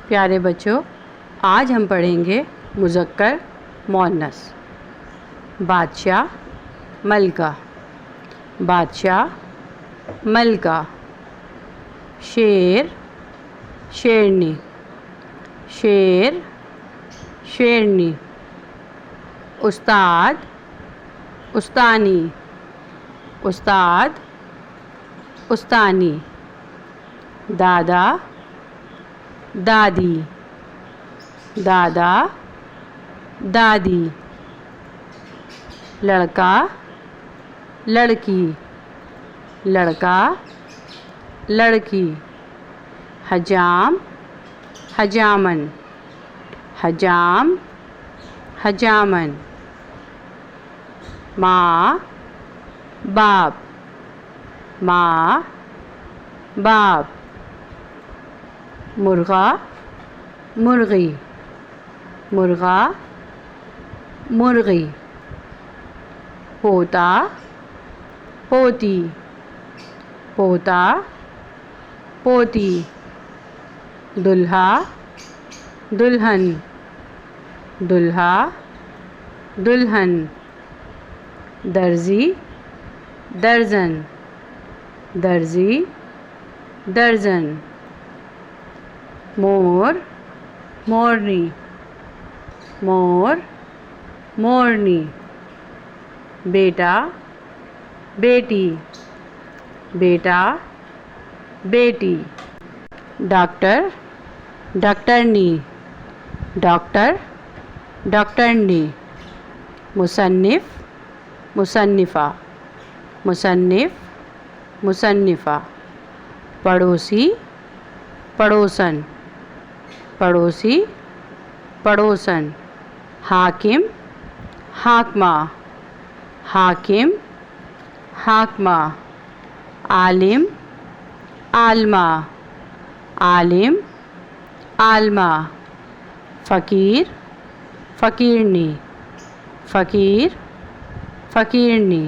پیارے بچوں، آج ہم پڑھیں گے مذکر مؤنث۔ بادشاہ، ملکہ، بادشاہ، ملکہ، شیر، شیرنی، شیر، شیرنی، استاد، استانی، استاد، استانی، دادا، دادی، دادا، دادی، لڑکا، لڑکی، لڑکا، لڑکی، حجام، حجامن، حجام، حجامن، ماں، باپ، ماں، باپ، مرغا، مرغی، مرغا، مرغی، پوتا، پوتی، پوتا، پوتی، دلہا، دلہن، دلہا، دلہن، درزی، درزن، درزی، درزن، مور، مورنی، مور، مورنی، بیٹا، بیٹی، بیٹا، بیٹی، ڈاکٹر، ڈاکٹرنی، ڈاکٹر، ڈاکٹرنی، مصنف، مصنفہ، مصنف، مصنفہ، پڑوسی، پڑوسن، پڑوسی، پڑوسن، حاکم، حاکمہ، حاکم، حاکمہ، عالم، عالمہ، عالم، عالمہ، فقیر، فقیرنی، فقیر، فقیرنی،